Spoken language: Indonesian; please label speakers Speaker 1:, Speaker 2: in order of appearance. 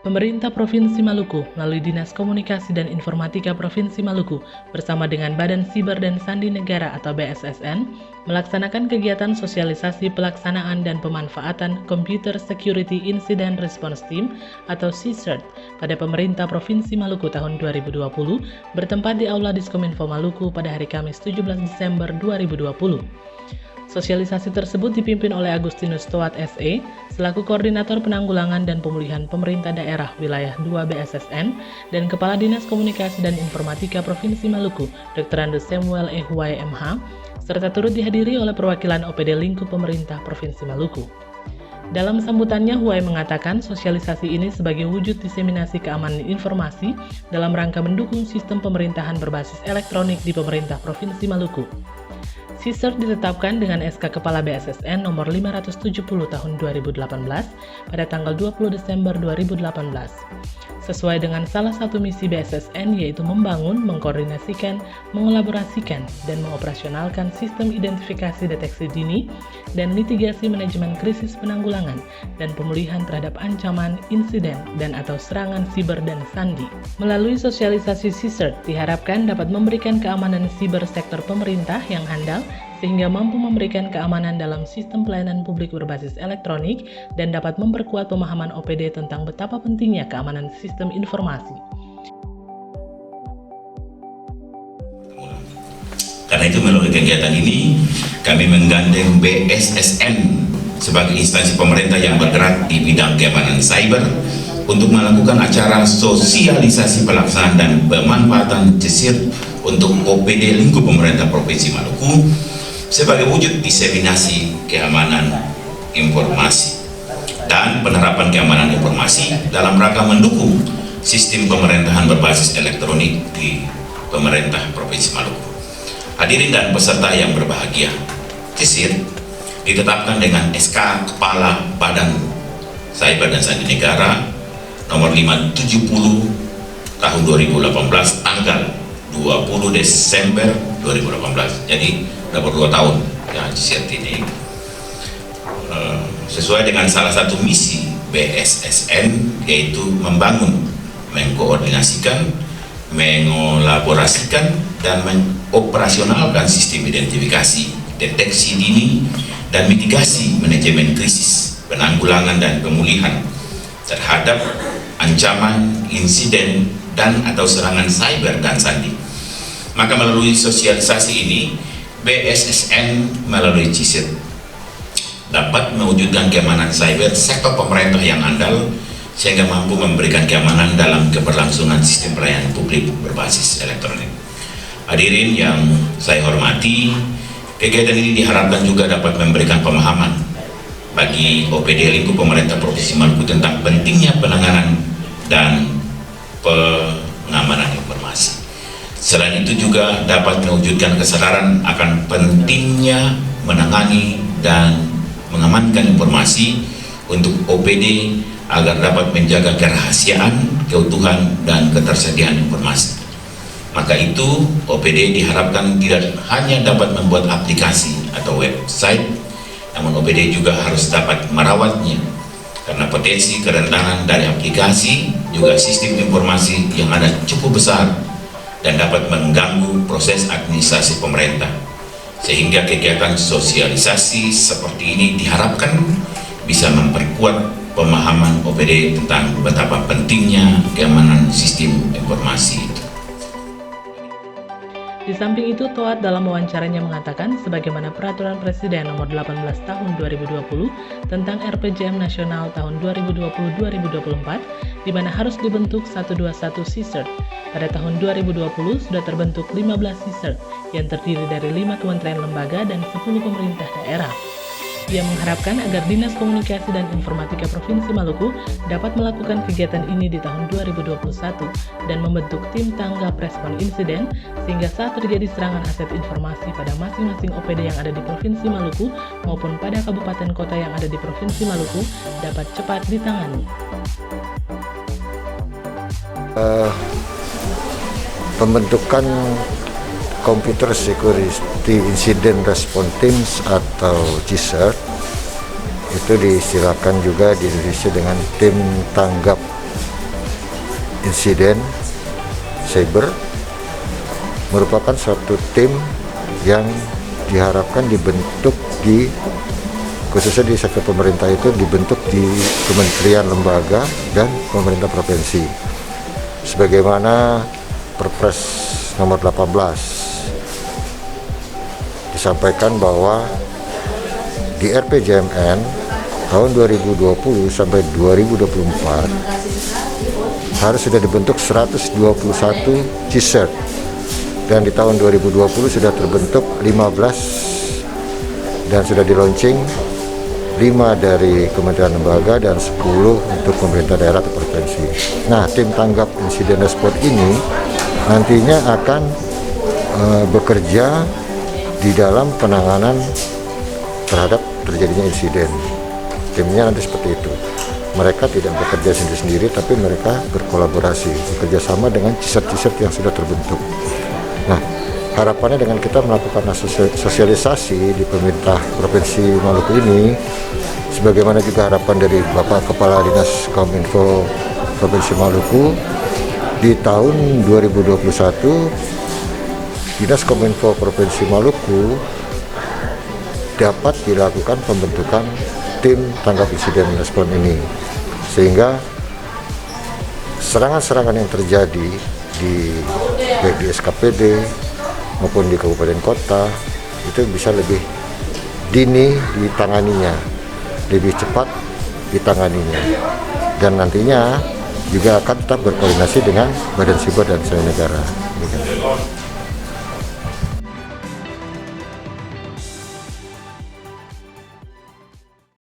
Speaker 1: Pemerintah Provinsi Maluku melalui Dinas Komunikasi dan Informatika Provinsi Maluku bersama dengan Badan Siber dan Sandi Negara atau BSSN melaksanakan kegiatan sosialisasi pelaksanaan dan pemanfaatan Computer Security Incident Response Team atau CSIRT pada Pemerintah Provinsi Maluku tahun 2020 bertempat di Aula Diskominfo Maluku pada hari Kamis 17 Desember 2020. Sosialisasi tersebut dipimpin oleh Agustinus Toat SE selaku Koordinator Penanggulangan dan Pemulihan Pemerintah Daerah Wilayah 2 BSSN dan Kepala Dinas Komunikasi dan Informatika Provinsi Maluku Dr. Andes Samuel Ehuwai MH serta turut dihadiri oleh perwakilan OPD lingkup pemerintah Provinsi Maluku. Dalam sambutannya, Huwai mengatakan sosialisasi ini sebagai wujud diseminasi keamanan informasi dalam rangka mendukung sistem pemerintahan berbasis elektronik di pemerintah Provinsi Maluku. CSIRT ditetapkan dengan SK Kepala BSSN nomor 570 tahun 2018 pada tanggal 20 Desember 2018. Sesuai dengan salah satu misi BSSN yaitu membangun, mengkoordinasikan, mengelaborasikan, dan mengoperasionalkan sistem identifikasi deteksi dini dan mitigasi manajemen krisis penanggulangan dan pemulihan terhadap ancaman, insiden, dan atau serangan siber dan sandi. Melalui sosialisasi CSIRT diharapkan dapat memberikan keamanan siber sektor pemerintah yang handal sehingga mampu memberikan keamanan dalam sistem pelayanan publik berbasis elektronik dan dapat memperkuat pemahaman OPD tentang betapa pentingnya keamanan sistem informasi.
Speaker 2: Karena itu melalui kegiatan ini, kami menggandeng BSSN sebagai instansi pemerintah yang bergerak di bidang keamanan cyber untuk melakukan acara sosialisasi pelaksanaan dan pemanfaatan CSIRT untuk OPD lingkup pemerintah Provinsi Maluku sebagai wujud diseminasi keamanan informasi dan penerapan keamanan informasi dalam rangka mendukung sistem pemerintahan berbasis elektronik di pemerintah Provinsi Maluku. Hadirin dan peserta yang berbahagia, CSIRT ditetapkan dengan SK Kepala Badan Siber dan Sandi Negara nomor 570 tahun 2018 tanggal 20 Desember 2018. Jadi udah 2 tahun ya CSIRT ini sesuai dengan salah satu misi BSSN yaitu membangun, mengkoordinasikan, mengelaborasikan dan mengoperasionalkan sistem identifikasi, deteksi dini dan mitigasi manajemen krisis, penanggulangan dan pemulihan terhadap ancaman, insiden dan atau serangan cyber dan sandi. Maka melalui sosialisasi ini BSSN melalui CSIRT dapat mewujudkan keamanan cyber sektor pemerintah yang andal sehingga mampu memberikan keamanan dalam keberlangsungan sistem pelayanan publik berbasis elektronik. Hadirin yang saya hormati, kegiatan ini diharapkan juga dapat memberikan pemahaman bagi OPD lingkup pemerintah Provinsi Maluku tentang pentingnya penanganan dan pengamanan informasi. Selain itu juga dapat mewujudkan kesadaran akan pentingnya menangani dan mengamankan informasi untuk OPD agar dapat menjaga kerahasiaan, keutuhan, dan ketersediaan informasi. Maka itu OPD diharapkan tidak hanya dapat membuat aplikasi atau website, namun OPD juga harus dapat merawatnya karena potensi kerentanan dari aplikasi juga sistem informasi yang ada cukup besar dan dapat mengganggu proses administrasi pemerintah, sehingga kegiatan sosialisasi seperti ini diharapkan bisa memperkuat pemahaman OPD tentang betapa pentingnya keamanan sistem informasi itu.
Speaker 1: Di samping itu, Toat dalam wawancaranya mengatakan sebagaimana Peraturan Presiden Nomor 18 Tahun 2020 tentang RPJM Nasional tahun 2020-2024, di mana harus dibentuk 121 CSIRT. Pada tahun 2020 sudah terbentuk 15 CSIRT yang terdiri dari 5 kementerian lembaga dan 10 pemerintah daerah. Ia mengharapkan agar Dinas Komunikasi dan Informatika Provinsi Maluku dapat melakukan kegiatan ini di tahun 2021 dan membentuk tim tanggap respon insiden sehingga saat terjadi serangan aset informasi pada masing-masing OPD yang ada di Provinsi Maluku maupun pada kabupaten kota yang ada di Provinsi Maluku dapat cepat ditangani.
Speaker 3: Pembentukan Computer Security Incident Response Teams atau CSIRT itu diistilahkan juga di Indonesia dengan tim tanggap insiden cyber merupakan suatu tim yang diharapkan dibentuk khususnya di sektor pemerintah itu dibentuk di kementerian, lembaga, dan pemerintah provinsi. Sebagaimana Perpres nomor 18 disampaikan bahwa di RPJMN tahun 2020 sampai 2024 harus sudah dibentuk 121 CSIRT, dan di tahun 2020 sudah terbentuk 15 dan sudah di launching 5 dari kementerian lembaga dan 10 untuk pemerintah daerah atau provinsi. Nah, tim tanggap insiden respon ini nantinya akan bekerja di dalam penanganan terhadap terjadinya insiden. Timnya nanti seperti itu. Mereka tidak bekerja sendiri-sendiri, tapi mereka berkolaborasi, bekerja sama dengan CSIRT-CSIRT yang sudah terbentuk. Nah, harapannya dengan kita melakukan sosialisasi di pemerintah Provinsi Maluku ini, sebagaimana juga harapan dari Bapak Kepala Dinas Kominfo Provinsi Maluku, di tahun 2021 Dinas Kominfo Provinsi Maluku dapat dilakukan pembentukan tim tanggap insiden respon ini, sehingga serangan-serangan yang terjadi baik di SKPD maupun di kabupaten kota itu bisa lebih dini ditanganinya, lebih cepat ditanganinya, dan nantinya juga akan tetap berkoordinasi dengan Badan Siber dan Sandi Negara.